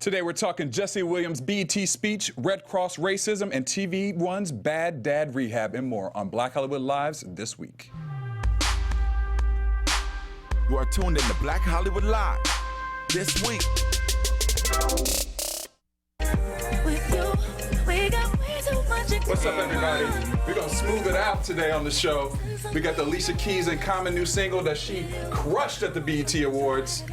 Today we're talking Jesse Williams' BET speech, Red Cross racism, and TV One's Bad Dad Rehab, and more on Black Hollywood Lives this week. You are tuned in to Black Hollywood Live this week. What's up, everybody? We're going to smooth it out today on the show. We got the Alicia Keys and Common new single that she crushed at the BET Awards.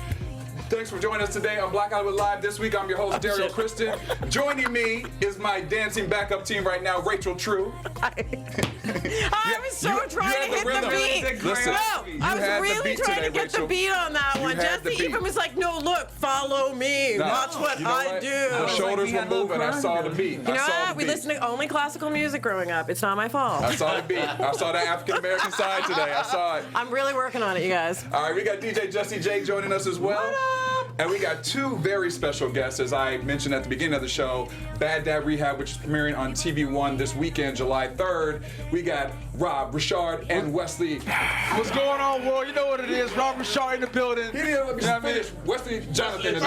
Thanks for joining us today on Black Hollywood Live this week. I'm your host, Derrial Christon. Joining me is my dancing backup team right now, Rachel True. I was so trying to hit the beat. Listen, no, I was really trying to get the beat on that one. Jesse even was like, no, look, follow me. Watch what I do. The shoulders were moving. I saw the beat. You know what? We listened to only classical music growing up. It's not my fault. I saw the beat. I saw the African-American side today. I saw it. I'm really working on it, you guys. All right, we got DJ Jesse J joining us as well. What up? And we got two very special guests, as I mentioned at the beginning of the show. Bad Dad Rehab, which is premiering on TV One this weekend, July 3rd. We got Rob, Ri'chard, and Wesley. What's going on, world? You know what it is. Rob, Ri'chard in the building. He didn't let me finish. Wesley, Johnathan.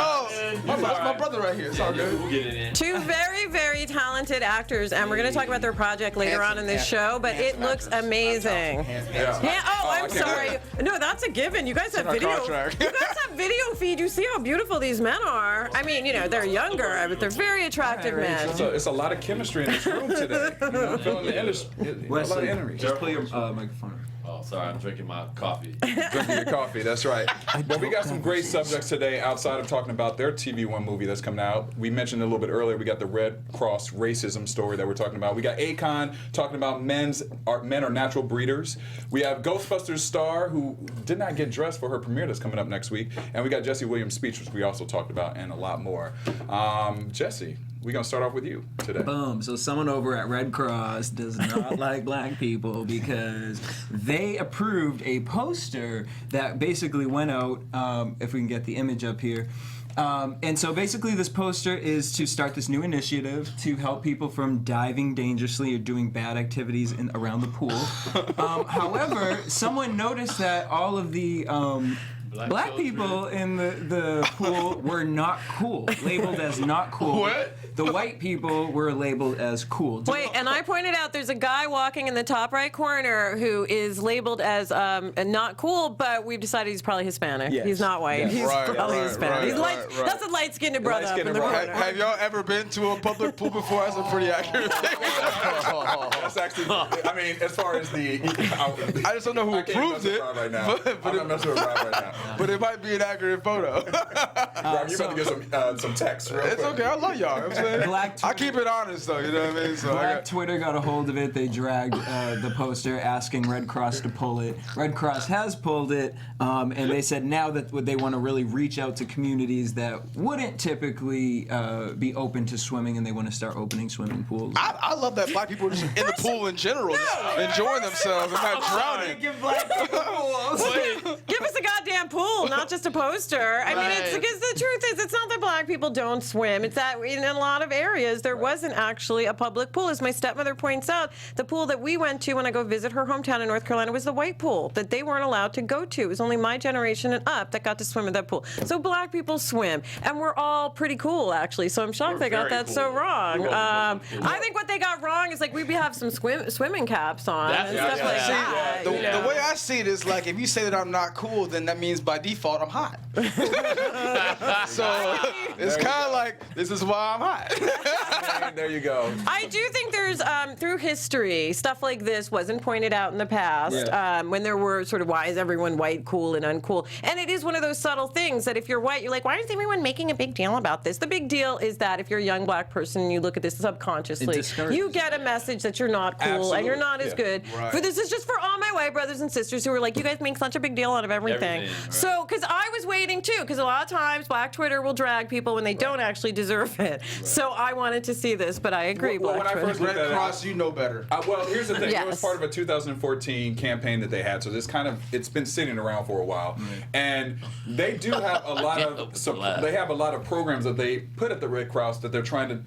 That's my brother right here. It's all good. We'll get it in. Two very, very talented actors, and we're going to talk about their project later on in this show, but it looks amazing. I'm sorry. No, that's a given. You guys have video. You guys have video feed. You see how beautiful these men are. I mean, you know, they're younger, but they're very attractive men. It's a lot of chemistry in this room today. You know, I'm feeling a lot of energy. Just play your microphone. Oh, sorry, I'm drinking my coffee. Drinking your coffee, that's right. Well, we got some great subjects today outside of talking about their TV One movie that's coming out. We mentioned a little bit earlier, we got the Red Cross racism story that we're talking about. We got Akon talking about men are natural breeders. We have Ghostbusters star who did not get dressed for her premiere that's coming up next week. And we got Jesse Williams' speech, which we also talked about, and a lot more. Jesse, we're going to start off with you today. Boom. So someone over at Red Cross does not like black people because they approved a poster that basically went out, if we can get the image up here. And so basically this poster is to start this new initiative to help people from diving dangerously or doing bad activities around the pool. However, someone noticed that all of the black people in the pool were not cool, labeled as not cool. What? The white people were labeled as cool. Wait, and I pointed out there's a guy walking in the top right corner who is labeled as not cool, but we've decided he's probably Hispanic. Yes. He's not white. Yes. He's probably Hispanic. That's a light-skinned brother up in the corner. Have y'all ever been to a public pool before? That's a pretty accurate thing. That's actually, I mean, as far as the... I just don't know who approved it. Right now. I'm not messing with Rob right now. But it might be an accurate photo. Rob, you about to get some text real quick. It's okay. I love y'all. You know what I'm saying? I keep it honest, though. You know what I mean? So Black Twitter got a hold of it. They dragged the poster asking Red Cross to pull it. Red Cross has pulled it, and they said now that they want to really reach out to communities that wouldn't typically be open to swimming, and they want to start opening swimming pools. I love that black people are just in the pool in general, just enjoying themselves and not drowning. Give black people pools. Give us a goddamn pool, not just a poster. I mean, it's because the truth is, it's not that black people don't swim. It's that in a lot of areas, there wasn't actually a public pool. As my stepmother points out, the pool that we went to when I go visit her hometown in North Carolina was the white pool that they weren't allowed to go to. It was only my generation and up that got to swim in that pool. So black people swim, and we're all pretty cool, actually. So I'm shocked they got that so wrong. I think what they got wrong is, like, we have some swimming caps on and stuff like that. The way I see it is, like, if you say that I'm not cool, then that means by default I'm hot. So it's kind of like, this is why I'm hot. There you go. I do think there's, through history, stuff like this wasn't pointed out in the past, when there were sort of, why is everyone white cool and uncool? And it is one of those subtle things that if you're white, you're like, why is everyone making a big deal about this? The big deal is that if you're a young black person and you look at this subconsciously, you get a message that you're not cool and you're not as good. Right. For this is just for all my white brothers and sisters who are like, you guys make such a big deal out of everything. Right. So, because I was waiting too, because a lot of times Black Twitter will drag people when they don't actually deserve it. So I wanted to see this, but I agree. Well, when I first looked at Red it, Cross, you know better. well, here's the thing. Yes. It was part of a 2014 campaign that they had, so it's been sitting around for a while, and they do have a lot of programs that they put at the Red Cross that they're trying to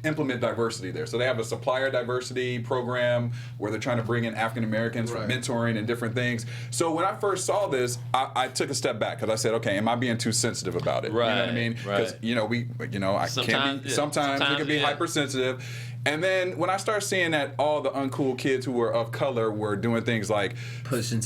implement diversity there. So they have a supplier diversity program where they're trying to bring in African Americans for mentoring and different things. So when I first saw this, I took a step back because I said, okay, am I being too sensitive about it? Right, you know what I mean? Because sometimes we can be hypersensitive. And then when I start seeing that all the uncool kids who were of color were doing things like pushing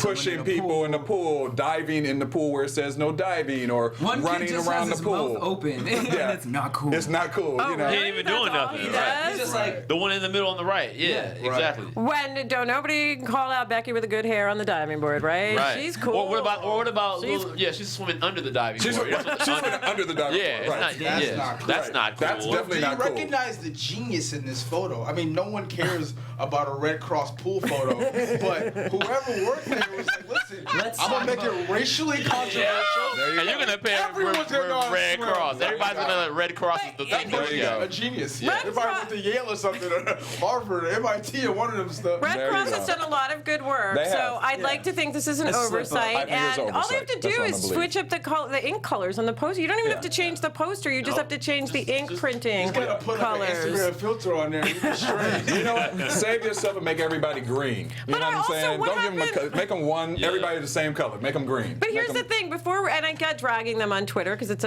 people in the pool, diving in the pool where it says no diving, or running around the pool. Mouth open. And it's not cool. It's not cool. Oh, you know? He ain't even doing nothing. He Right. does? He's just like The one in the middle on the right. Yeah, exactly. When don't nobody call out Becky with a good hair on the diving board, right? Right. She's cool. Or what about? She's- She's swimming under the diving She's board. swimming under the diving Yeah, board. it's Right. not. That's not cool. That's definitely Do you not cool. recognize the genius in this photo? I mean, no one cares about a Red Cross pool photo, but whoever worked there was like, listen, I'm gonna make it racially controversial. And you're gonna pay Everyone's gonna go Red swim. Cross. Everybody's gonna Red Cross is the thing. There you go. A genius. Red Everybody Cross- went to Yale or something, or Harvard, or MIT, or one of them stuff. Red There you Cross go. has done a lot of good work, They have. so I'd like to think this is an A slip up. oversight. I think it's And all they have to oversight. That's do what is I believe. switch up the ink colors on the poster. You don't even have to change the poster. You just have to change the ink printing He's gonna put like an Instagram colors. filter on there. It's strange. You know what? Save yourself and make everybody green. You But know what I'm also, saying? what Don't give them happened- make them one. Yeah. Everybody the same color. Make them green. But here's Make the 'em- thing: and I got dragging them on Twitter because it's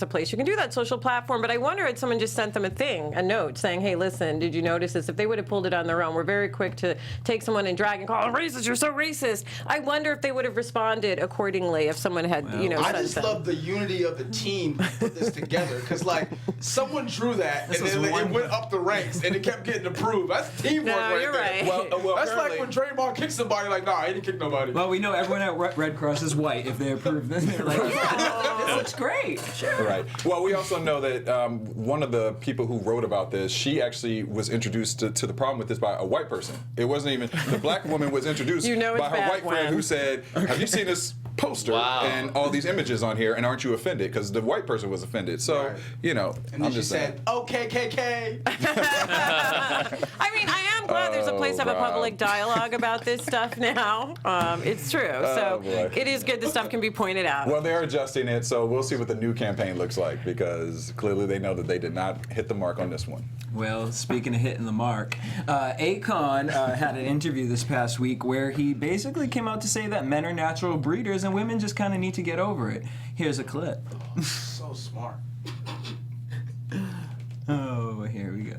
a place you can do that, social platform. But I wonder if someone just sent them a note saying, "Hey, listen, did you notice this?" If they would have pulled it on their own, we're very quick to take someone and drag and call them racist. You're so racist. I wonder if they would have responded accordingly if someone had, I sent just them. love the unity of the team who put this together, because like someone drew that and then it went up the ranks and it kept getting approved. That's teamwork No, right you're there. right. Well, That's like apparently- when Draymond kicked somebody, like, nah, he didn't kick nobody. well, we know everyone at Red Cross is white. If they approve, then they're like, this looks great. Sure. Right. Well, we also know that one of the people who wrote about this, she actually was introduced to the problem with this by a white person. It wasn't even the black woman was introduced You know it's by her bad white friend when- who said, "Have you seen this poster Wow. and all these images on here, and aren't you offended?" Because the white person was offended. So Right. you know, And then I'm she just saying. said, "Oh, KKK." I mean, I am glad there's a place to have a Rob. public dialogue about this stuff now. It's true. So boy. it is good the stuff can be pointed out. Well, they're adjusting it, so we'll see what the new campaign looks like, because clearly they know that they did not hit the mark on this one. Well, speaking of hitting the mark, Akon had an interview this past week where he basically came out to say that men are natural breeders and women just kind of need to get over it. Here's a clip. So smart. Oh, here we go.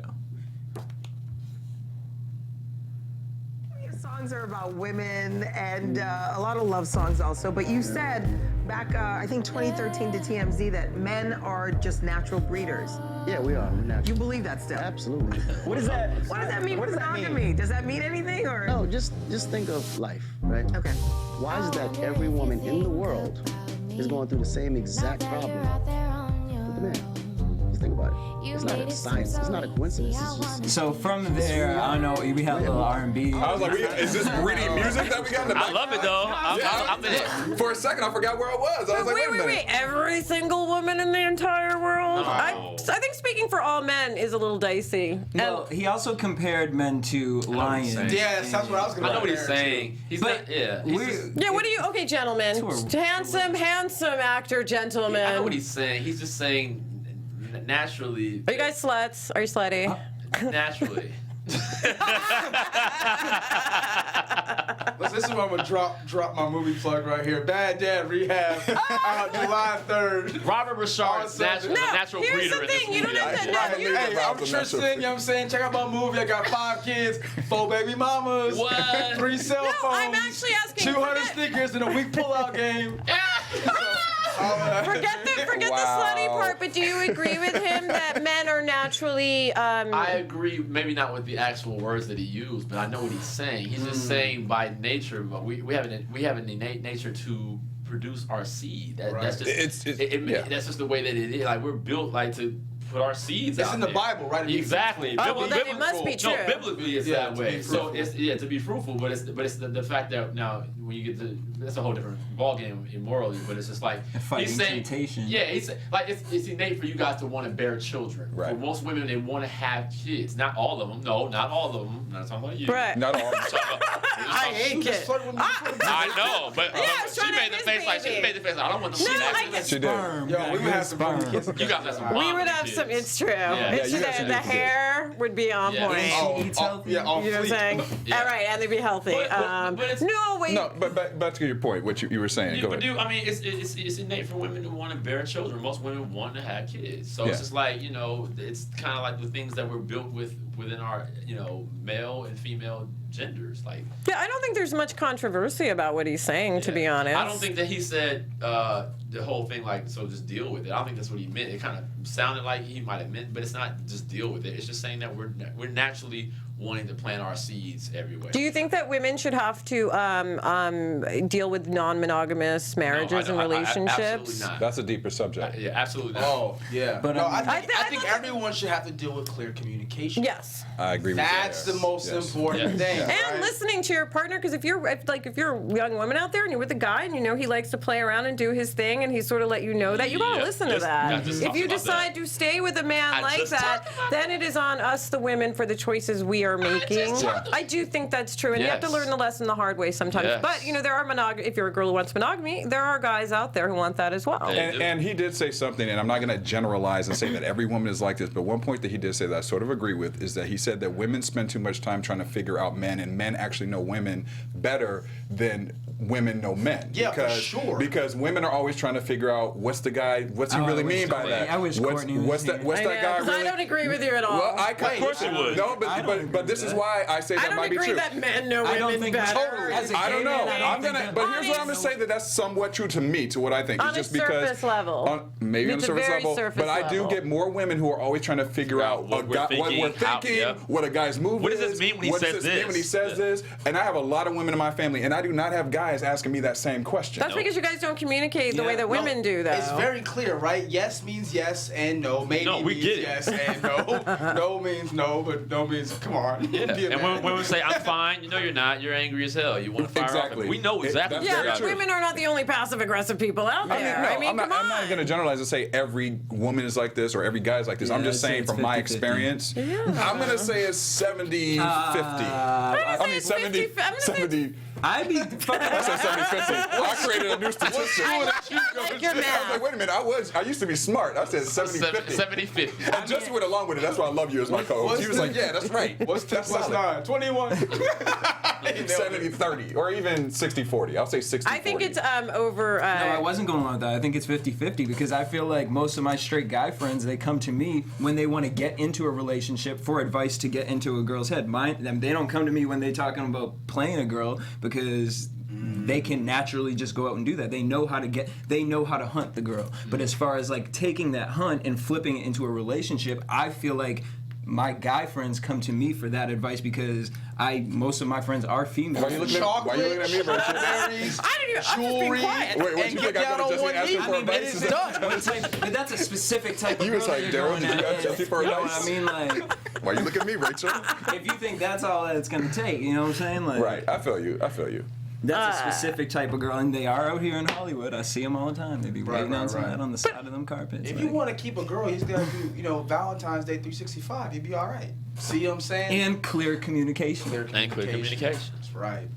Your songs are about women and a lot of love songs also, but you said back, I think 2013 to TMZ that men are just natural breeders. Yeah, we are. We're natural. You believe that still? Absolutely. What does that mean for monogamy? Does that mean anything or? No, just think of life, right? Okay. Why is it that every woman in the world is going through the same exact problem with the man? Just think about it. It's not a science. It's not a coincidence. It's just. So from there, I don't know, we had a little R&B. I was like, is this pretty music that we got in the I back? love it though. I'm in it. For a second, I forgot where I was. I was like, wait a minute. Wait. Every single woman in the entire world? No. I think speaking for all men is a little dicey. No, he also compared men to lions. saying. Yes, that's what I was gonna. I know what he's compare it to. saying. He's But not. Yeah. He's we're- just, Yeah, what do you, okay, gentlemen. Handsome actor, gentleman. I know what he's saying. He's just saying naturally. Are you guys sluts? Are you slutty? Naturally. Listen, this is where I'm gonna drop my movie plug right here. Bad Dad Rehab, out July 3rd. Robert Richard's No, natural here's breeder the in this thing, you movie. don't have to- Right. you- Hey, I'm Rob's a Tristan, you know what I'm saying? Check out my movie. I got 5 kids, 4 baby mamas, What? 3 cell No, phones, I'm actually asking. 200 sneakers, and a week pullout game. Forget the slutty part, but do you agree with him that men are naturally? I agree, maybe not with the actual words that he used, but I know what he's saying. He's just saying by nature, but we have an innate nature to produce our seed. That's just that's just the way that it is. Like we're built like to put our seeds It's out in the there. Bible, right? Exactly. Oh, well, then it must be true. No, biblically it's Yeah, that to way. be So fruitful. it's to be fruitful, but it's the fact that now when you get to that's a whole different ballgame immorally, but it's just like Fighting he's saying, temptation. Yeah, he's like it's innate for you guys to want to bear children. Right. For most women, they want to have kids. Not all of them. No, not all of them. I'm not talking about you. Right. Not all. I'm talking about- I hate kids. I know, but Yeah, I was she trying to made the have face his like baby. I don't want them. No, to I have get- She did. Sperm. Yo, we would have some Sperm. kids. You guys have some. We would have kids. It's true. Yeah. It's Yeah, you true. guys should The do this. hair would be on Yeah. point. She eats healthy. Yeah, on You know what I'm fleek. saying? Yeah. All right, and they'd be healthy. But it's- No, wait. No, but back to your point, what you were saying. Go But ahead. I mean, it's innate for women to want to bear children. Most women want to have kids. So Yeah. it's just like, it's kind of like the things that we're built within our, male and female genders. Like, Yeah, I don't think there's much controversy about what he's saying, to be honest. I don't think that he said the whole thing like, so just deal with it. I don't think that's what he meant. It kind of sounded like he might have meant, but it's not just deal with it. It's just saying that we're naturally wanting to plant our seeds everywhere. Do you think that women should have to deal with non-monogamous marriages and relationships? Absolutely not. That's a deeper subject. Yeah, absolutely not. Oh, yeah. But, no, I I think everyone should have to deal with clear communication. Yes. I agree with that. That's the most Yes. important thing. And right? listening to your partner, because if you're a young woman out there and you're with a guy and you know he likes to play around and do his thing and he sort of let you know that, you gotta Yeah, listen to just- that. yeah, just If talk you about decide that. to stay with a man I like just that, talked about then it is on us, the women, for the choices we are making. talked I do think that's true, and you have to Yes. learn the lesson the hard way sometimes. Yes. But there are if you're a girl who wants monogamy, there are guys out there who want that as well. Yeah. And he did say something, and I'm not going to generalize and say that every woman is like this, but one point that he did say that I sort of agree with is that he said that women spend too much time trying to figure out men, and men actually know women better than women know men. Yeah, for because, sure. Because women are always trying to figure out what's he Oh, really I wish mean by Courtney- that. I wish Courtney was what's here. that? What's I that know, guy 'cause really? I don't agree with you at all. Well, of course you would. No, I don't agree but this with is that. why I say I that don't might be agree true. that men know I don't women think better. totally. As a I don't gay know. man, I'm think gonna, that- but here's what I'm gonna say that that's somewhat true to me, to what I think. On It's a just because surface level. maybe on It's a a surface very level, surface but I do level. get more women who are always trying to figure out what we're what we're thinking, thinking, how- yeah. what a guy's move What is. does this mean when he what says does this mean when he this? says Yeah. this? And I have a lot of women in my family, and I do not have guys asking me that same question. That's because you guys don't communicate the Yeah. way that women do, though. It's very clear, right? Yes means yes, and no. Maybe No, we means get it. yes, and no. No means no, but no means come on. Yeah. Be a And man. when we say, I'm fine, you're not. You're angry as hell. You want to fire Exactly. off. We know exactly. That's Yeah, very but true. women are not the only passive-aggressive people out I mean, there. no, come on. I'm not going to generalize and say every woman is like this or every guy is like this. I'm Yeah, just I'd say saying it's from my 50-50. experience, I'm going to say it's 70-50. I mean, 70, 70. I'd be I said 70-50. I created a new statistic. I like your I was math. like, wait a minute, I used to be smart. I said 70-50. 70-50. And Jesse went along with it. That's why I love you as my co-host. He was like, yeah, that's right. What's 10 That's plus solid. 9? 21. 70-30, or even 60-40. I'll say 60-40. I think it's over. No, I wasn't going along with that. I think it's 50-50 because I feel like most of my straight guy friends, they come to me when they want to get into a relationship for advice to get into a girl's head. They don't come to me when they're talking about playing a girl because they can naturally just go out and do that. They know how to hunt the girl. But as far as like taking that hunt and flipping it into a relationship, I feel like my guy friends come to me for that advice because most of my friends are female. Why are you looking at me, bro? Berries, I didn't even. I'm just being jewelry, quiet. Wait, what and you get think I down go on to Jesse one and ask knee. him for advice? It is done. What type, but that's a specific type of You girl was like, that you're Daryl, going did you at. ask Jesse for You know advice? what I mean? Like, Why you look at me, Rachel? if you think that's all that it's going to take, you know what I'm saying? Like, Right, I feel you. That's a specific type of girl, and they are out here in Hollywood. I see them all the time. They be waiting right, outside right. on the side of them carpets. If like- you want to keep a girl, he's got to do, Valentine's Day 365. You'd be all right. See what I'm saying? and clear communication. And clear communication. That's right.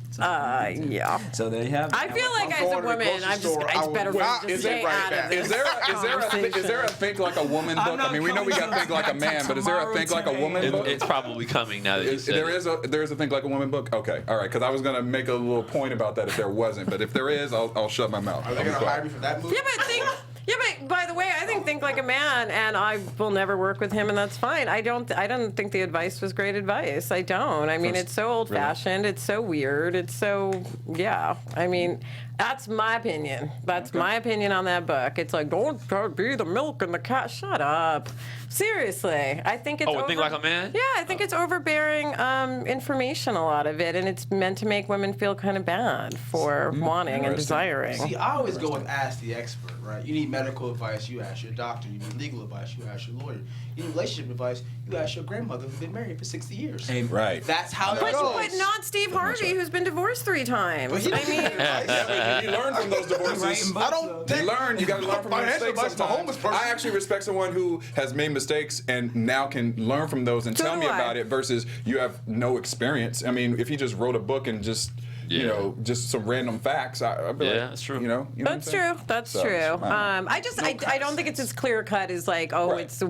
Yeah. So there you have it. I feel like I'm as a going to the woman, grocery I'm just. store, I It's will better for not me to is stay it right out back. of this Is there a think like a woman I'm book? I not mean, we know we got coming think like a man, but is there a tomorrow think like a today. woman book? It's probably coming now that you said There it. is a think like a woman book. Okay, all right. Because I was gonna make a little point about that if there wasn't, but if there is, I'll shut my mouth. Are they I'll be going to hire quiet. me for that movie? Yeah, but by the way, I think like a man, and I will never work with him, and that's fine. I don't think the advice was great advice. I don't. I mean, it's so old-fashioned. It's so weird. It's so I mean, that's my opinion. That's my opinion on that book. It's like, don't be the milk and the cat. Shut up. Seriously, I think it's. Think like a man? Yeah, I think it's overbearing information, a lot of it, and it's meant to make women feel kind of bad for wanting and desiring. See, I always go with ask the expert, right? You need medical advice, you ask your doctor. You need legal advice, you ask your lawyer. You need relationship advice, you ask your grandmother who's been married for 60 years. Right. That's how it But goes. not Steve Harvey, who's been divorced 3 times. But he I mean, Yeah, but you learn from those divorces. Writing I books, don't though. You learn. You got to learn from your Financial mistakes advice to a homeless sometimes. person. I actually respect someone who has made mistakes and now can learn from those and So tell do me I. about it versus you have no experience. I mean, if he just wrote a book and just you know, just some random facts, I'd be like, that's true. You know That's true. That's true. I don't think it's as clear cut as like, oh, Right. it's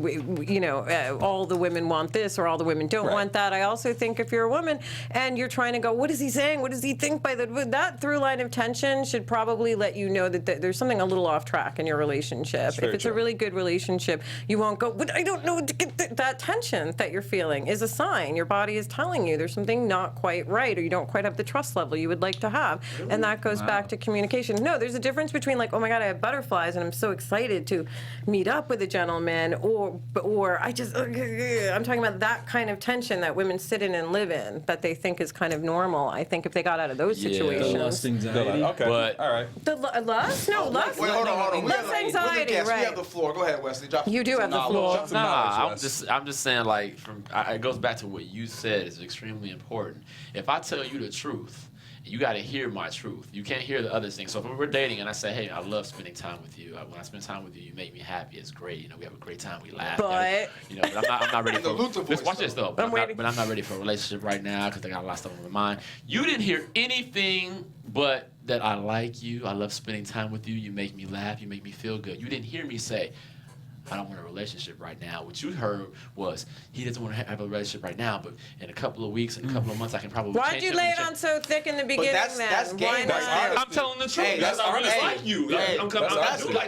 all the women want this or all the women don't want that. I also think if you're a woman and you're trying to go, what is he saying? What does he think by that through line of tension should probably let you know that there's something a little off track in your relationship. If it's a really good relationship, you won't go, but I don't know, that tension that you're feeling is a sign. Your body is telling you there's something not quite right, or you don't quite have the trust level you would like to have. And that goes back to communication. No, there's a difference between like, oh my God, I have butterflies and I'm so excited to meet up with a gentleman, or I'm talking about that kind of tension that women sit in and live in that they think is kind of normal. I think if they got out of those situations. The lust, anxiety. Okay, But- all right. The lust? No, lust. Wait, hold on. Lust, anxiety, We right. have the floor. Go ahead, Wesley. Drop You do some have the knowledge. floor. Drop some knowledge, Wes. I'm just saying, like, it goes back to what you said is extremely important. If I tell you the truth, you got to hear my truth. You can't hear the other things. So if we're dating and I say, hey, I love spending time with you. When I spend time with you, you make me happy. It's great. You know, we have a great time. We laugh. But but I'm not ready for. Luther voice, Watch this though. But I'm not ready for a relationship right now because I got a lot of stuff on my mind. You didn't hear anything but that I like you. I love spending time with you. You make me laugh. You make me feel good. You didn't hear me say, I don't want a relationship right now. What you heard was he doesn't want to have a relationship right now, but in a couple of weeks, in a couple of months, I can probably. Why'd you lay it on so thick in the beginning? that's game. Why That's not? I'm telling the truth. Hey, that's I really hey, like you. hey,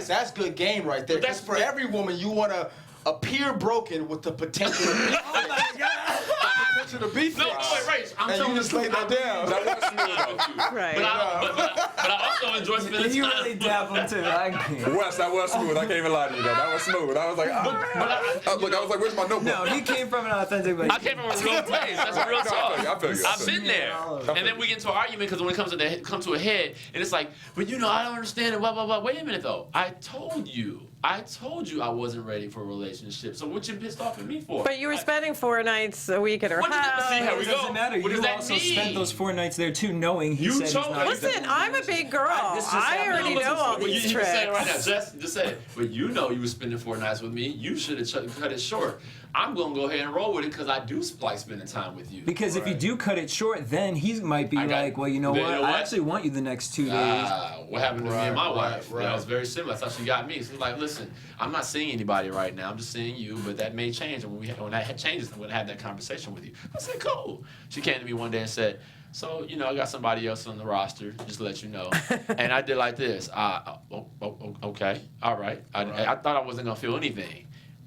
That's good game right there. But that's- Because for every woman, you want to appear broken with the potential to be Oh my God. the potential to be No, fixed. right. I'm And telling you just the laid truth. that down. That was smooth, though. Right. But I also enjoy spending You time. really dabble into it. Wes, that was smooth. I can't even lie to you, though. That was smooth. I was like, look, I was like, where's my notebook? No, he came from an authentic place. I came from a real place. That's a real No, talk. I feel you. I've been there. And then we get into an argument because when it comes to a head, and it's like, but I don't understand it, blah, blah, blah. Wait a minute, though. I told you I wasn't ready for a relationship. So what you pissed off at me for? But you were spending 4 nights a week at her What does that house. see how we It doesn't go? matter. What does You that also mean? spent those 4 nights there too, knowing he You said he's chose- not. Listen, I'm a big girl. I already know all You these can say it right now. tricks. Just say it. But you know you were spending 4 nights with me. You should have cut it short. I'm going to go ahead and roll with it because I do like spending time with you. Because if you do cut it short, then he might be like, well, you know Then what? you know what? I actually want you the next 2 days. What happened to me and my wife? right. That was very similar. That's how she got me. She was like, listen, I'm not seeing anybody right now. I'm just seeing you, but that may change. And when that changes, I'm going to have that conversation with you. I said, cool. She came to me one day and said, so, I got somebody else on the roster, just to let you know. And I did like this. Okay, all right. I thought I wasn't going to feel anything.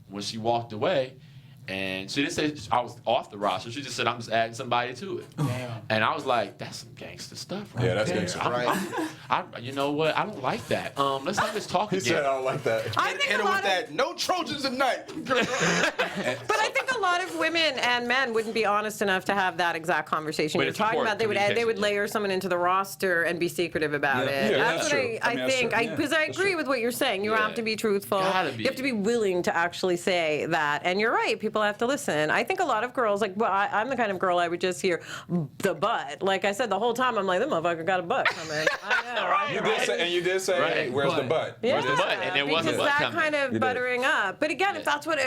When she walked away, and she didn't say I was off the roster. She just said, I'm just adding somebody to it. Damn. And I was like, that's some gangster stuff right Yeah, that's there. gangster. You know what? I don't like that. Let's not just talk He again. said, I don't like that. I think Hit a him with lot of, that. No Trojans at night. but I think a lot of women and men wouldn't be honest enough to have that exact conversation But you're it's talking about. important They would communication, layer someone into the roster and be secretive about Yeah. it. Yeah, That's that's what true. I that's think. true. Because I agree with what you're saying. You Yeah. have to be truthful. Gotta be. You have to be willing to actually say that. And you're right. People have to listen. I think a lot of girls, I'm the kind of girl I would just hear the butt. Like I said, the whole time I'm like, that motherfucker got a butt coming. I know. Right. You did say, Right. hey, where's the butt? Yeah, Where's the butt? And there was a because butt that coming. kind of did. buttering up. But again, if that's what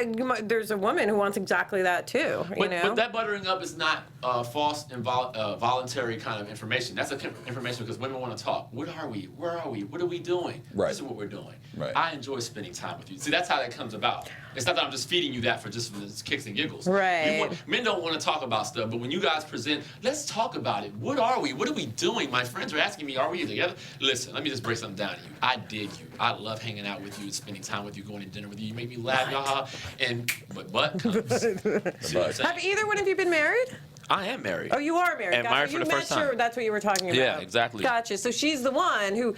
there's a woman who wants exactly that too. But that buttering up is not false and voluntary kind of information. That's information because women want to talk. What are we? Where are we? What are we doing? Right. This is what we're doing. Right. I enjoy spending time with you. See, that's how that comes about. It's not that I'm just feeding you that for just kicks and giggles. Right. Men don't want to talk about stuff, but when you guys present, let's talk about it. What are we? What are we doing? My friends are asking me, are we together? Listen, let me just break something down to you. I dig you. I love hanging out with you, spending time with you, going to dinner with you. You make me laugh, but butt comes. See what I'm saying? Have either one of you been married? I am married. Oh, you are married. And Gotcha. married for you the met first time. That's what you were talking about. Yeah, exactly. Gotcha. So she's the one who,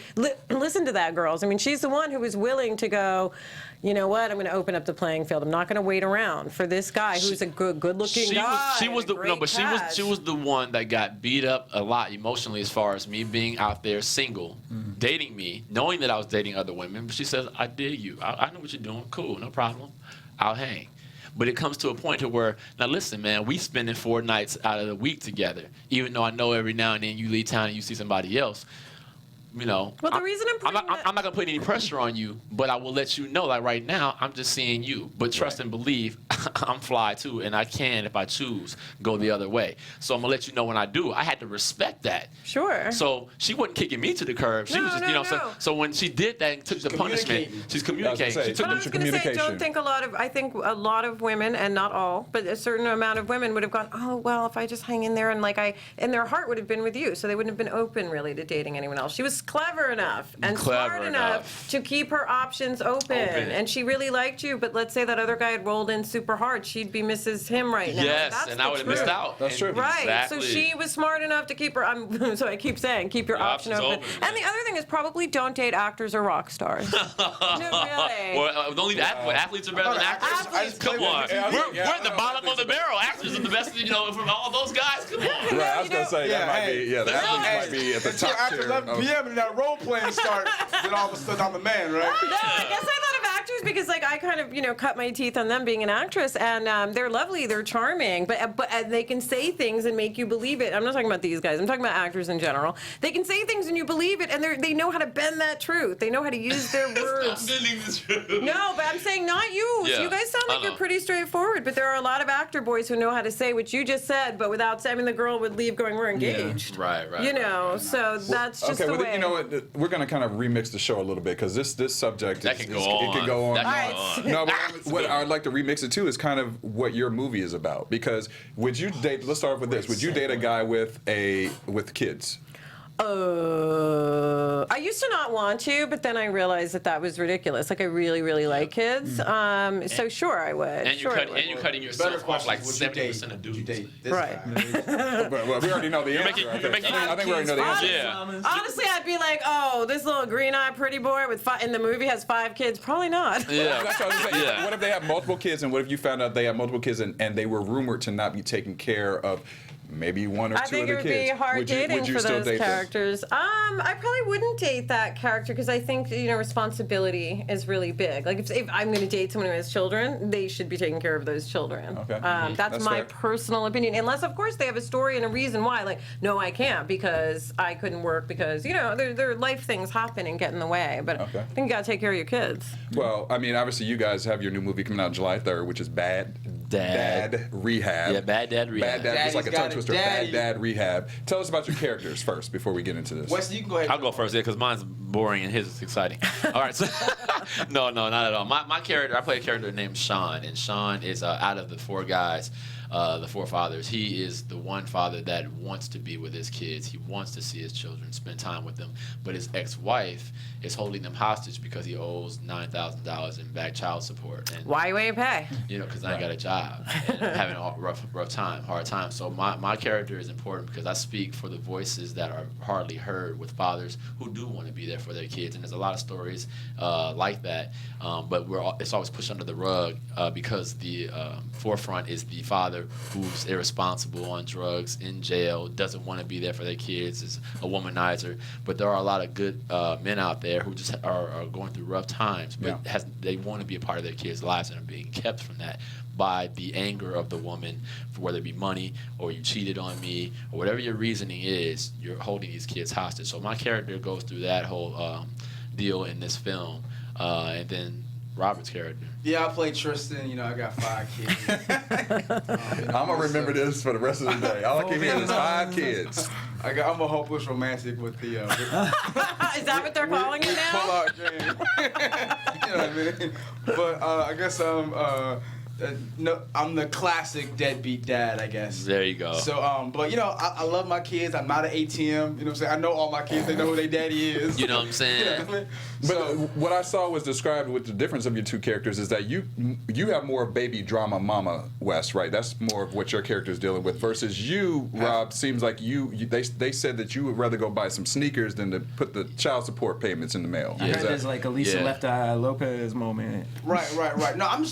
listen to that, girls. I mean, she's the one who was willing to go, you know what, I'm going to open up the playing field. I'm not going to wait around for this guy who's a good-looking guy. She was the one that got beat up a lot emotionally as far as me being out there single, dating me, knowing that I was dating other women. But she says, I dig you. I know what you're doing. Cool, no problem. I'll hang. But it comes to a point to where, now listen, man, we spending 4 nights out of the week together. Even though I know every now and then you leave town and you see somebody else, Well, the reason I'm not gonna put any pressure on you, but I will let you know, like right now, I'm just seeing you. But trust and believe, I'm fly too, and I can, if I choose, go the other way. So I'm gonna let you know when I do. I had to respect that. Sure. So she wasn't kicking me to the curb. She was just, So when she did that and took the punishment, she's communicating. She took I was going to say, I think a lot of women, and not all, but a certain amount of women would have gone, oh, well, if I just hang in there, and their heart would have been with you, so they wouldn't have been open really to dating anyone else. She was clever enough and smart enough to keep her options open, and she really liked you, but let's say that other guy had rolled in super hard, she'd be Mrs. Him right now. Yes, That's and I would have missed out. That's true. Right, Exactly. so she was smart enough to keep her, so I keep saying, keep your option open. And the other thing is probably don't date actors or rock stars. No, really. Or don't leave athletes are better than actors. Athletes. Come on, we're at the bottom of the barrel. Actors are the best, from all those guys. Come on. Right, I was gonna say that might be. Yeah, the athletes might be at the top After tier. 11 p.m. and that role playing starts, then all of a sudden I'm the man, right? No, I guess I thought of actors because I kind of cut my teeth on them being an actress, and they're lovely, they're charming, but they can say things and make you believe it. I'm not talking about these guys. I'm talking about actors in general. They can say things and you believe it, and they know how to bend that truth. They know how to use their words. Bending the truth. No, but I'm saying not you. Yeah, You guys sound like you're pretty straightforward, but there are a lot of actor boys who know how to say what you just said, but without saying the girl would leave going, we're engaged. Yeah. Right. So that's just the way. You know what? We're going to kind of remix the show a little bit because this subject That can go on. It can go on. That can go on. No, but what I'd like to remix it too is kind of what your movie is about. Because would you date? Let's start with this. Would you date a guy with kids? I used to not want to, but then I realized that was ridiculous. Like I really, really like kids. So sure I would. And you're cutting yourself off like 70% of dudes. Right. Well, we already know the answer. I think we already know the answer. Yeah. Honestly, I'd be like, oh, this little green-eyed pretty boy in the movie has 5 kids. Probably not. Yeah. That's what I was saying. Yeah. What if they have multiple kids, and what if you found out they have multiple kids and they were rumored to not be taken care of? Maybe one or two of the kids. I think it would be hard dating for those characters. I probably wouldn't date that character because I think responsibility is really big. Like if I'm going to date someone who has children, they should be taking care of those children. Okay. That's my personal opinion. Unless of course they have a story and a reason why. Like no, I can't because I couldn't work because there are life things happen and get in the way. But I think you got to take care of your kids. Well, I mean, obviously you guys have your new movie coming out July 3rd, which is Bad Dad Rehab. Yeah, Bad Dad Rehab. Bad Dad, just like a tongue twister. Bad Dad Rehab. Tell us about your characters first before we get into this. Wesley, you can go ahead. I'll go first, because mine's boring and his is exciting. All right, so no, not at all. My character, I play a character named Sean, and Sean is out of the 4 guys. The 4 fathers. He is the one father that wants to be with his kids. He wants to see his children, spend time with them. But his ex-wife is holding them hostage because he owes $9,000 in back child support. And, why you ain't pay? Because I ain't got a job and I'm having a hard time. So my character is important because I speak for the voices that are hardly heard with fathers who do want to be there for their kids. And there's a lot of stories like that. But it's always pushed under the rug because the forefront is the father who's irresponsible, on drugs, in jail, doesn't want to be there for their kids, is a womanizer. But there are a lot of good men out there who just are going through rough times, but they want to be a part of their kids' lives and are being kept from that by the anger of the woman, for whether it be money or you cheated on me or whatever your reasoning is, you're holding these kids hostage. So my character goes through that whole deal in this film. And then Robert's character. Yeah, I play Tristan. I got 5 kids. I'm going to remember this for the rest of the day. All I keep hearing is 5 kids. I'm a hopeless romantic with the... Is that what they're calling you now? Pull out game. You know what I mean? But I guess I'm the classic deadbeat dad, I guess. There you go. So, but I love my kids. I'm not an ATM. You know what I'm saying? I know all my kids. They know who their daddy is. You know what I'm saying? You know what I mean? But what I saw was described with the difference of your 2 characters is that you have more baby drama mama, Wes, right? That's more of what your character is dealing with versus you, Rob, seems like they said that you would rather go buy some sneakers than to put the child support payments in the mail. I heard there's like a Lisa Left Eye Lopez moment. Right. No, I'm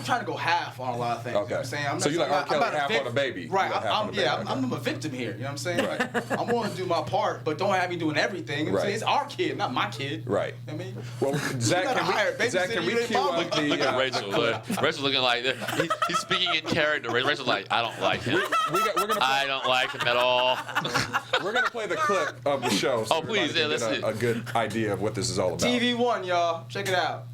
trying to go half on a lot of things. Okay. You know what I'm saying? So you like R. Kelly half on a baby. Right. I'm I'm a victim here. You know what I'm saying? Right. I'm willing to do my part, but don't have me doing everything. You know what I'm saying? It's our kid, not my kid. Right. You know me. Well, Zach, can we cue up Look the at Rachel. Rachel's looking like he's speaking in character. Rachel's like, I don't like him. I don't like him at all. We're gonna play the clip of the show. So please, yeah, let's see. A good idea of what this is all about. TV1, y'all, check it out.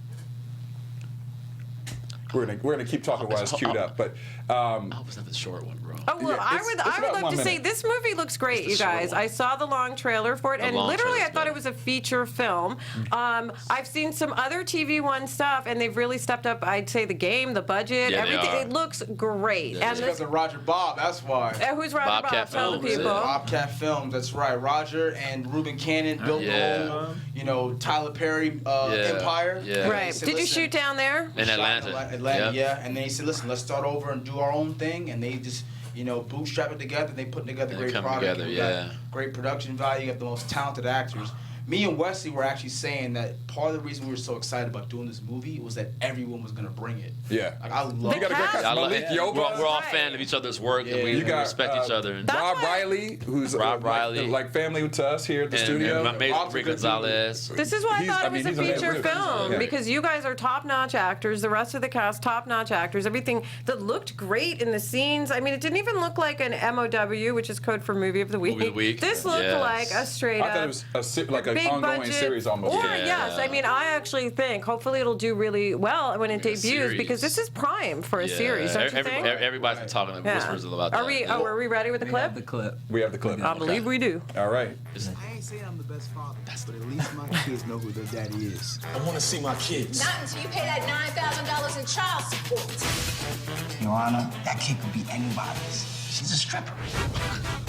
We're gonna keep talking while it's queued up, but I hope it's not the short one, bro. Oh, well, Yeah, I would about love to 1 say minute. this movie looks great, you guys. I saw the long trailer for it, and long literally I trailer's thought good. it was a feature film. I've seen some other TV1 stuff, and they've really stepped up, I'd say, the game, the budget, Yeah, they everything. are. It looks great. Yeah, and Because of Roger Bob, that's why. who's Roger Bob? Bobcat Tell the Films, people. yeah. Bobcat Films, that's right. Roger and Reuben Cannon built the whole, Tyler Perry empire. Yeah. Right. He said, Did you "Listen, shoot down there? In shot Atlanta. Atlanta, Yep. yeah. And then he said, listen, let's start over and do our own thing. And they just, bootstrap it together. They put together And great come product. together, We got yeah. great production value. You got the most talented actors. Me and Wesley were actually saying that part of the reason we were so excited about doing this movie was that everyone was going to bring it. yeah. Like, I love The You got a great cast- cast. I love Malik it. Yoba. We're all Right. fans of each other's work, and Yeah. we You got, respect each other. That's Rob why- Riley, who's Rob Riley. like family to us here at the studio. And Mason Lots of good Gonzalez. This is why I thought it was a he's amazing. feature film, Yeah. because you guys are top-notch actors. The rest of the cast, top-notch actors. Everything that looked great in the scenes. I mean, it didn't even look like an MOW, which is code for Movie of the Week. Movie of the Week. This looked Yes. like a straight I up. thought it was like an big ongoing budget, series almost. Or Yeah. yes, I mean, I actually think hopefully it'll do really well when it Yeah, debuts, series. because this is prime for a series, don't you think? Everybody's been talking like whispers about that. Are we? Oh, are we ready with the We clip? have the clip. We have the clip. I believe we do. All right. I ain't saying I'm the best father, but at least my kids know who their daddy is. I want to see my kids. Not until you pay that $9,000 in child support. Your Honor, that kid could be anybody's. She's a stripper.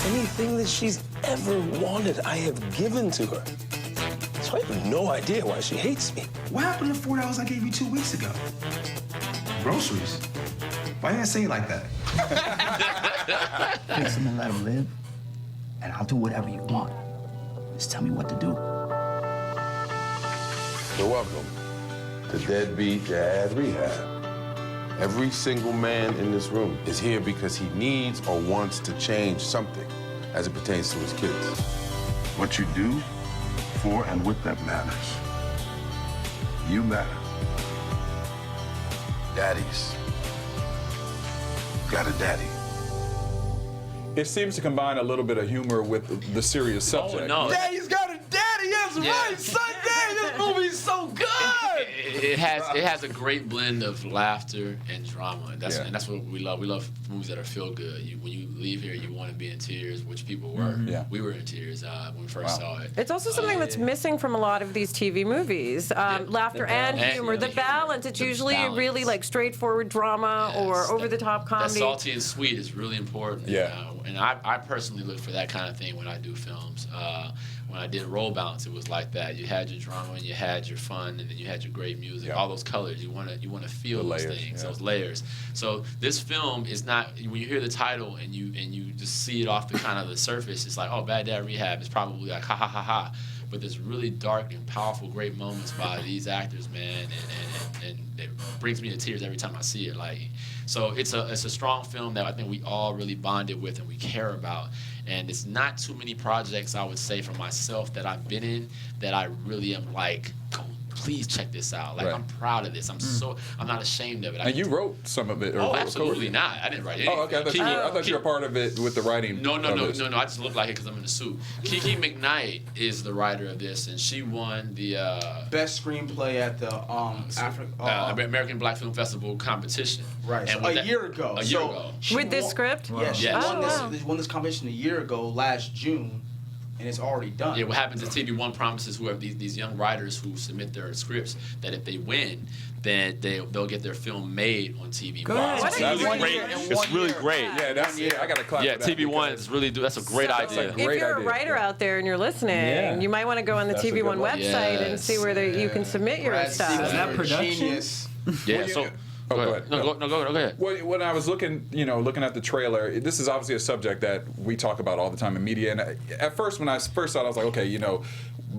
Anything that she's ever wanted, I have given to her. So I have no idea why she hates me. What happened to $4 I gave you 2 weeks ago? Groceries? Why didn't I say it like that? Fix him and let him live, and I'll do whatever you want. Just tell me what to do. So welcome to Deadbeat Dad Rehab. Every single man in this room is here because he needs or wants to change something as it pertains to his kids. What you do for and with them matters. You matter. Daddies got a daddy. It seems to combine a little bit of humor with the serious subject. no. Daddy's got a daddy, that's right, Sunday. This movie's so good. It has a great blend of laughter and drama, and that's Yeah. and that's what we love. We love movies that are feel good. When you leave here, you want to be in tears, which people were. Yeah. We were in tears when we first saw it. It's also something that's missing from a lot of these TV movies. Laughter and balance. humor. The And balance. It's the usually balance. really like straightforward drama or Yes, over-the-top That comedy. salty and sweet is really important. Yeah. And I personally look for that kind of thing when I do films. When I did Roll Bounce, it was like that. You had your drama and you had your fun, and then you had your great music. Yeah. All those colors. You want to feel The those layers, things, yeah. those layers. So this film is not. When you hear the title and you just see it off the kind of the surface, it's like, oh, Bad Dad Rehab. It's probably like ha ha ha ha. But there's really dark and powerful, great moments by these actors, man, and it brings me to tears every time I see it. Like, so it's a strong film that I think we all really bonded with and we care about. And it's not too many projects, I would say, for myself that I've been in that I really am like, oh, please check this out. Like, Right. I'm proud of this. I'm not ashamed of it. And you wrote some of it. Or Oh, absolutely not. I didn't write anything. Oh, okay. I thought you were part of it with the writing. No. of this. I just look like it because I'm in a suit. Kiki McKnight is the writer of this, and she won the Best screenplay at the American Black Film Festival competition. Right, And so with a year ago. A year So ago. she With this won- script? Yeah, she Yes. won, Oh, wow. this, won this competition a year ago, last June, and it's already done. Yeah, what happens is TV1 promises whoever these young writers who submit their scripts that if they win, then they'll get their film made on TV1. Good. What It's a really great- great. in It's one really year. great. Yeah, I got to clap Yeah, for that. TV1 because is really that's a great That's idea. like If Great you're a idea. writer out there and you're listening, Yeah. you might want to go on the That's a TV1 good one. website and Yes. see where you can submit your Brad stuff. Stevens, Is that you're a production? genius. Yeah. Well, So you- Oh, go ahead. No, go ahead. Well, when I was looking at the trailer, this is obviously a subject that we talk about all the time in media. And at first, when I first saw it, I was like, okay,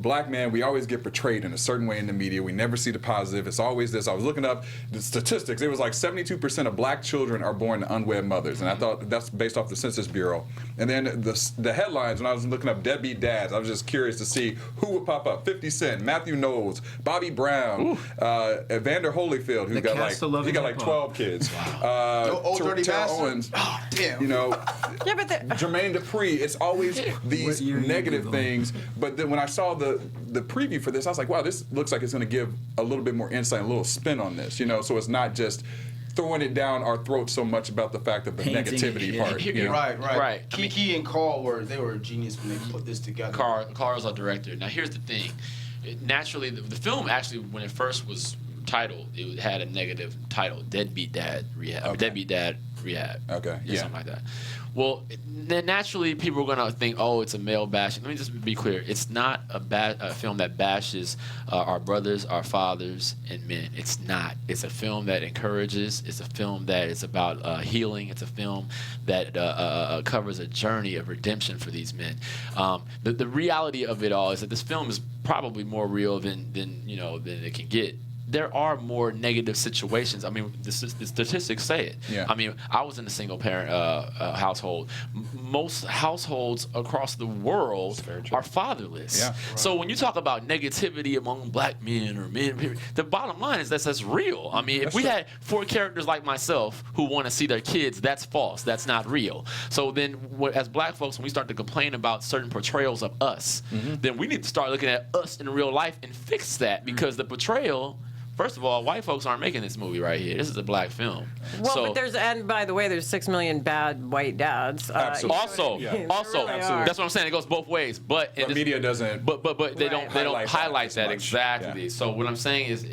black men, we always get portrayed in a certain way in the media. We never see the positive. It's always this. I was looking up the statistics. It was like 72% of black children are born to unwed mothers, and I thought that's based off the Census Bureau. And then the headlines, when I was looking up deadbeat dads, I was just curious to see who would pop up. 50 Cent, Matthew Knowles, Bobby Brown, Evander Holyfield, who's got like 12 kids. Old Dirty Bastard. Owens, oh, damn. you know, Yeah, but Jermaine Dupri. It's always these negative things. But then when I saw the preview for this, I was like, wow, this looks like it's going to give a little bit more insight, a little spin on this. You know, so it's not just throwing it down our throats so much about the fact of the negativity part. You know? Right. Kiki and Carl were a genius when they put this together. Carl's our director. Now here's the thing. Naturally, the film actually, when it first was titled, it had a negative title, Deadbeat Dad Rehab. Okay. Deadbeat Dad Rehab. Okay. Yeah. Something like that. Well, then naturally people are going to think, oh, it's a male bashing. Let me just be clear. It's not a film that bashes our brothers, our fathers, and men. It's not. It's a film that encourages. It's a film that is about healing. It's a film that covers a journey of redemption for these men. The reality of it all is that this film is probably more real than it can get. There are more negative situations. I mean, the statistics say it. Yeah. I mean, I was in a single-parent household. Most households across the world are fatherless. Yeah. Right. So when you talk about negativity among black men or men, the bottom line is that's real. I mean, if we had 4 characters like myself who want to see their kids, that's false. That's not real. So then, as black folks, when we start to complain about certain portrayals of us, then we need to start looking at us in real life and fix that, because the portrayal. First of all, white folks aren't making this movie right here. This is a black film. Well, but and by the way, there's 6 million bad white dads. Absolutely. Also, that's what I'm saying. It goes both ways. But the media doesn't. But they don't highlight that much. exactly. Yeah. So what I'm saying is,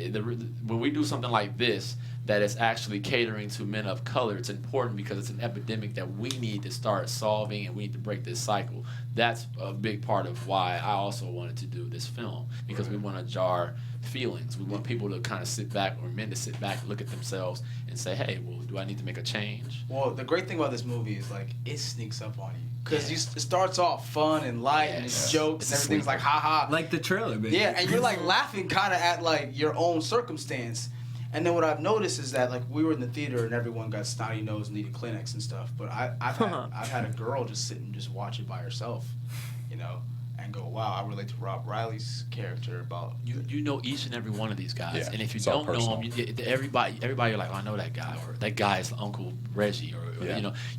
when we do something like this, that is actually catering to men of color, it's important because it's an epidemic that we need to start solving, and we need to break this cycle. That's a big part of why I also wanted to do this film, because we want to jar feelings. We want people to kind of sit back, or men to sit back, look at themselves, and say, hey, well, do I need to make a change? Well, the great thing about this movie is, like, it sneaks up on you. Because it starts off fun and light, and it's jokes, and everything's like, ha-ha. Like the trailer, baby. Yeah, and you're, like, laughing kind of at, like, your own circumstance. And then what I've noticed is that, like, we were in the theater and everyone got snotty nose and needed Kleenex and stuff. But I've had a girl just sit and just watch it by herself, you know, and go, wow, I relate to Rob Riley's character about... You know each and every one of these guys. Yeah, and if you don't know them, everybody you're like, oh, I know that guy, or that guy is Uncle Reggie, or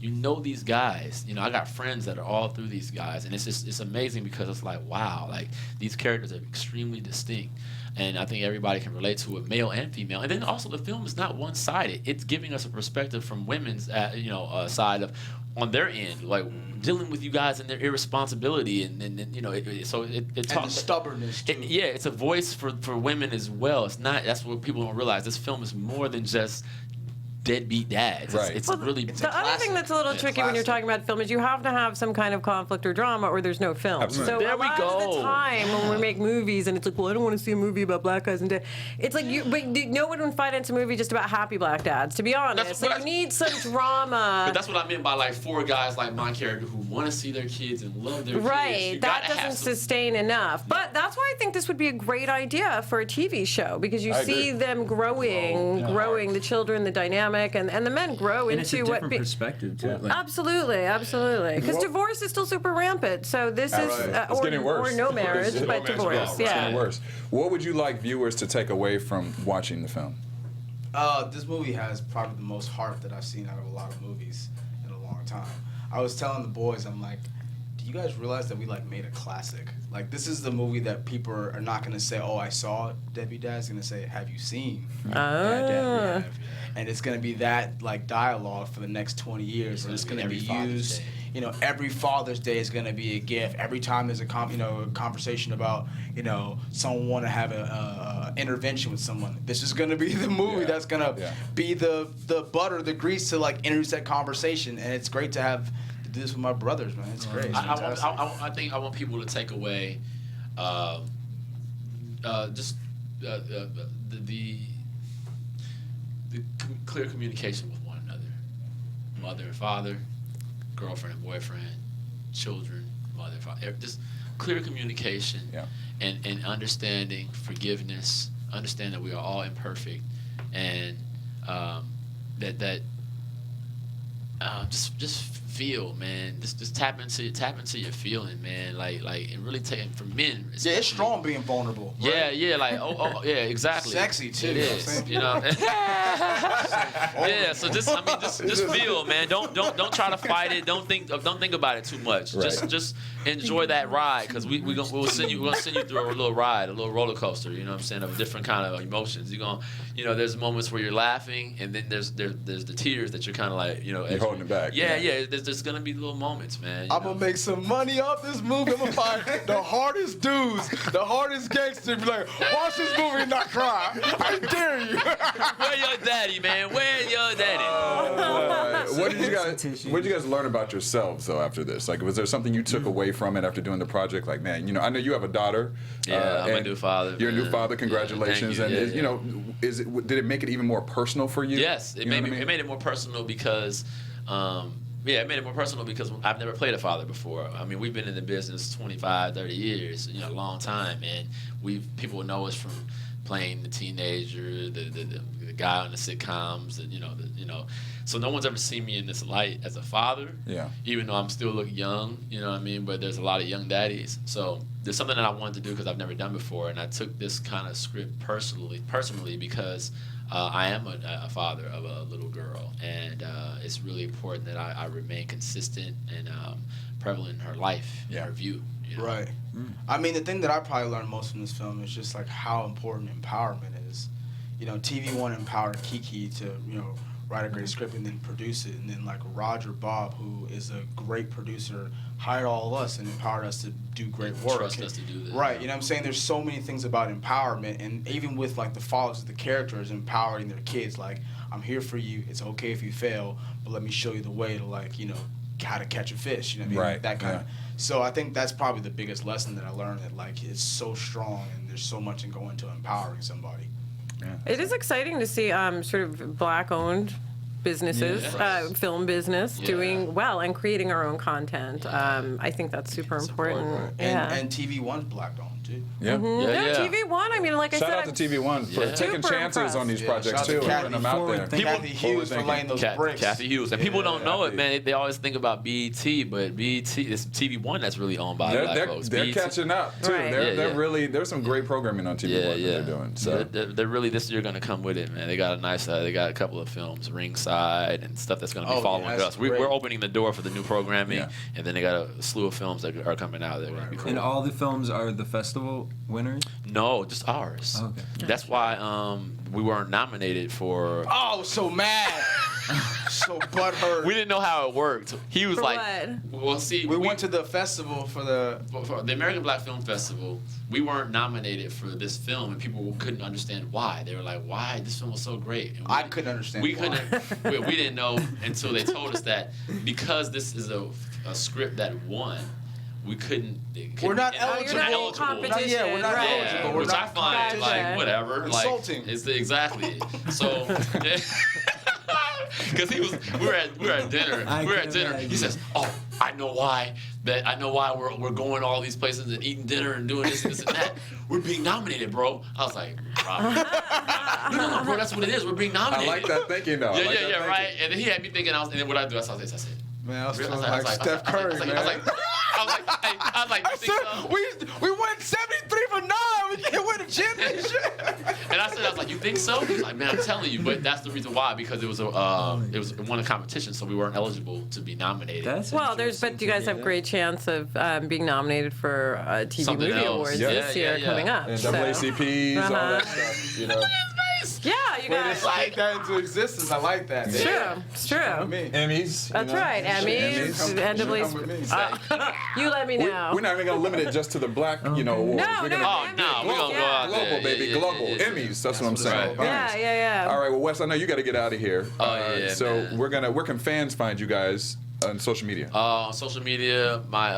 you know these guys. You know, I got friends that are all through these guys, and it's amazing because it's like, wow, like, these characters are extremely distinct. And I think everybody can relate to it, male and female. And then also the film is not one-sided. It's giving us a perspective from women's, side of, on their end, like dealing with you guys and their irresponsibility, and it talks the stubbornness too. It's a voice for women as well. It's not. That's what people don't realize. This film is more than just deadbeat dads. Right. It's the other thing that's a little tricky when you're talking about film is you have to have some kind of conflict or drama, or there's no film. Absolutely. So there a lot of the time when we make movies and it's like, well, I don't want to see a movie about black guys and dad. It's like but no one would finance a movie just about happy black dads. To be honest, you need some drama. But that's what I meant by, like, 4 guys like my character who want to see their kids and love their kids. Right, that doesn't sustain enough. But that's why I think this would be a great idea for a TV show, because you see them growing the children, the dynamic, and the men grow and into it's a what. different perspective too. Like, Absolutely. Because divorce is still super rampant. So this is it's getting worse. Or no marriage, but divorce. It's getting worse. What would you like viewers to take away from watching the film? This movie has probably the most heart that I've seen out of a lot of movies in a long time. I was telling the boys, I'm like, do you guys realize that we, like, made a classic? Like, this is the movie that people are not going to say, oh, I saw Deadbeat Dad. It's going to say, have you seen Bad Dad Rehab? And it's going to be that, like, dialogue for the next 20 years. And it's going to be used, every Father's Day is going to be a gift. Every time there's a conversation about, someone want to have a intervention with someone, this is going to be the movie that's going to be the butter, the grease to, like, introduce that conversation. And it's great to have do this with my brothers, man. It's great. I think I want people to take away the clear communication with one another, mother and father, girlfriend and boyfriend, children, mother and father. Just clear communication, and understanding, forgiveness, understand that we are all imperfect, and just feel, man. Just tap into your feeling, man. Like and really take it for men. Yeah, it's strong being vulnerable. Right? Yeah, like yeah, exactly. Sexy too. It is, you know. Yeah, so just feel, man. Don't try to fight it. Don't think about it too much. Right. Just enjoy that ride, because we're gonna send you through a little ride, a little roller coaster. You know what I'm saying, of different kind of emotions. There's moments where you're laughing, and then there's the tears that you're kind of like, you're holding it back. Yeah. There's gonna be little moments, man. I'm gonna make some money off this movie. I'm gonna find the hardest dudes, the hardest gangsters. Be like, watch this movie and not cry. I dare you. Where your daddy, man? Where your daddy? What did you guys learn about yourselves though after this? Like, was there something you took away from it after doing the project? Like, man, I know you have a daughter. Yeah, I'm a new father. You're a new father. Congratulations. Yeah, thank you. And did it make it even more personal for you? Yes, it made it more personal because. It made it more personal because I've never played a father before. I mean, we've been in the business 25, 30 years, a long time, and people know us from playing the teenager, the guy on the sitcoms, and so no one's ever seen me in this light as a father. Yeah. Even though I'm still look young, you know what I mean. But there's a lot of young daddies, so there's something that I wanted to do because I've never done before, and I took this kind of script personally because. I am a father of a little girl, and it's really important that I remain consistent and prevalent in her life, in her view. Right. I mean, the thing that I probably learned most from this film is just like how important empowerment is. TV One empowered Kiki to write a great script and then produce it, and then like Roger Bob, who is a great producer, hired all of us and empowered us to do great work. Trust us to do this. Right, you know what I'm saying? There's so many things about empowerment, and even with like the fathers of the characters empowering their kids, like, I'm here for you, it's okay if you fail, but let me show you the way to how to catch a fish, you know what I mean? Right. That kind of. So I think that's probably the biggest lesson that I learned, that like it's so strong and there's so much in going to empowering somebody. Yeah. It is exciting to see sort of Black-owned businesses, film business, doing well and creating our own content. I think that's super important. Right. And TV One's Black-owned too. Yeah. TV One. I mean, like I said, shout out to TV One for taking chances on these projects too, putting them out there. Kathy Hughes for laying those bricks. Kathy Hughes, and people don't know it, man. They always think about BET, but BET is TV One that's really owned by Black folks. They're catching up too. Right. They're really. There's some great programming on TV One that they're doing. So they're really this year going to come with it, man. They got a nice. They got a couple of films, Ringside, and stuff that's going to be following us. We're opening the door for the new programming, and then they got a slew of films that are coming out. That are going to be cool. And all the films are the festival winners? No, just ours. Okay. That's why we weren't nominated for. Oh, so mad. So butthurt. We didn't know how it worked. He was For like, what? "Well, see, we went to the festival for the American Black Film Festival. We weren't nominated for this film, and people couldn't understand why. They were like, "Why? This film was so great." And I couldn't understand. We couldn't. We didn't know until they told us that because this is a script that won. We couldn't. We're not eligible. We're not competition. We're not eligible. We're Which not I find like whatever. Insulting. Like, it's exactly. So. Because we were at dinner. He says, "Oh, I know why we're going to all these places and eating dinner and doing this and that. We're being nominated, bro." I was like, "No, bro, that's what it is. We're being nominated." I like that thinking though. Yeah, right. And then he had me thinking, and then what I do, I saw this. I said, "Man, I was feeling like Steph Curry, man." I was like, you think so? We went 73 for 9. We can't win a championship. And I was like, you think so? He's like, man, I'm telling you. But that's the reason why, because it was one of the competitions, so we weren't eligible to be nominated. But you guys have great chance of being nominated for TV Something Movie else. Awards Yeah. this year coming up. And so. NAACPs, all that stuff. You know. Yeah, you guys. Speak that into existence. I like that. It's true. It's true. Emmys. That's right. Emmys. NAACP. You let me know. We're not even gonna limit it just to the Black, awards. No, we're gonna, we're gonna go out there. Global, baby, global. Emmys. That's what I'm saying. Right. Yeah. All right, well, Wes, I know you got to get out of here. So man. where can fans find you guys on social media? On social media, my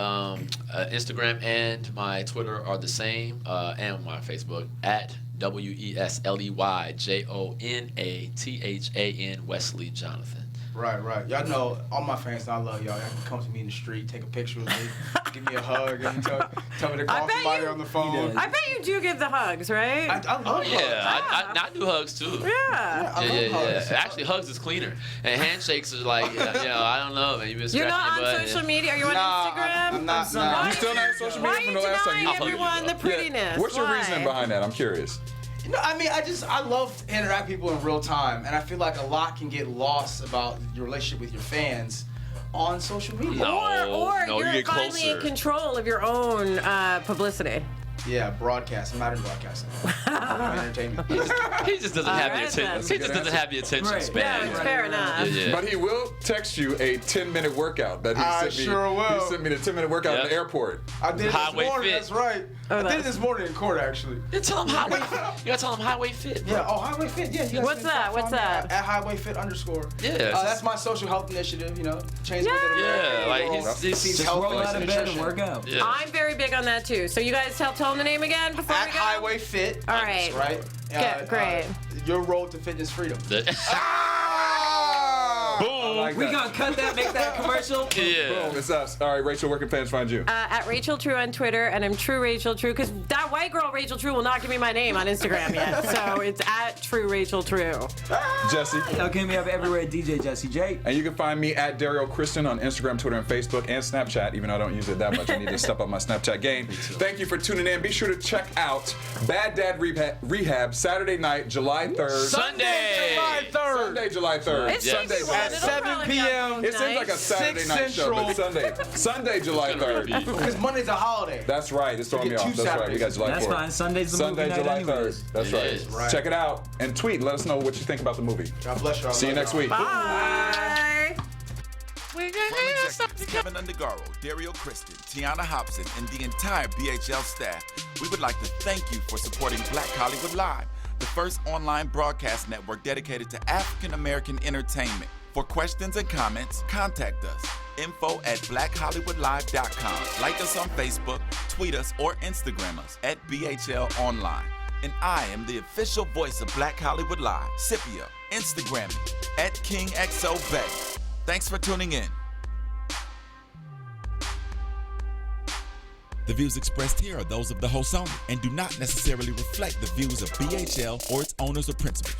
Instagram and my Twitter are the same, and my Facebook at WesleyJonathan. Wesley Johnathan. Right. Y'all know, all my fans, I love y'all. Y'all can come to me in the street, take a picture with me, give me a hug, and tell me to call somebody on the phone. I bet you do give the hugs, right? I love hugs. I do hugs too. Yeah. Actually, hugs is cleaner, and handshakes are like, I don't know, man. You're not on social media? Are you on Instagram? I'm not. You still not on social media from the last time? Why are you denying everyone the prettiness? What's your reasoning behind that? I'm curious. I love to interact with people in real time, and I feel like a lot can get lost about your relationship with your fans on social media. Or you're you get finally closer. in control of your own publicity. Yeah, broadcast. I'm not in broadcasting. I'm in entertainment. He just doesn't have the attention. then. He just doesn't have the attention span. Yeah, fair enough. Yeah. But he will text you a 10-minute workout that he sent me. Sure will. He sent me the 10-minute workout in the airport. I did it this Highway morning. Fit. That's right. I did it this morning in court, actually. You tell him Highway Fit. You gotta tell him Highway Fit. Yeah. Oh, Highway Fit. Yeah. You guys What's can that? find What's me that? At Highway Fit _. Yeah. That's my social health initiative. Change the way that Yeah, like he's sees Just health roll out of bed and nutrition. work out. Yeah. I'm very big on that too. So you guys tell them the name again before At we go? Highway Fit. All right. Right. Great. Your road to fitness freedom. Boom. Like We that. gonna cut that, make that commercial. Yeah. Boom, it's us. All right, Rachel, where can fans find you? At Rachel True on Twitter, and I'm True Rachel True, because that white girl Rachel True will not give me my name on Instagram yet. So it's at True Rachel True. Jesse. Y'all can me up everywhere, DJ Jesse J. And you can find me at Derrial Christon on Instagram, Twitter, and Facebook, and Snapchat, even though I don't use it that much. I need to step up my Snapchat game. Thank you for tuning in. Be sure to check out Bad Dad Rehab, Saturday night, July 3rd. Sunday. Sunday, July 3rd. It's Sunday, easy one. at It'll 7 probably be p.m. up It seems like a night. Saturday 6 night show, but Sunday, July 3rd. Because Monday's a holiday. That's right. It's throwing me get off. two That's right. We got July 4th. That's fine. Sunday's the movie night July anyways. 3rd. That's It right. is. Check it out and tweet. Let us know what you think about the movie. God bless y'all. See you next week. Bye. From executives Keven Undergaro, Derrial Christon, Tiana Hobson, and the entire BHL staff, we would like to thank you for supporting Black Hollywood Live, the first online broadcast network dedicated to African American entertainment. For questions and comments, contact us. info@blackhollywoodlive.com. Like us on Facebook, tweet us, or Instagram us at BHL Online. And I am the official voice of Black Hollywood Live, Scipio. Instagram me at KingXOBay. Thanks for tuning in. The views expressed here are those of the host only and do not necessarily reflect the views of BHL or its owners or principals.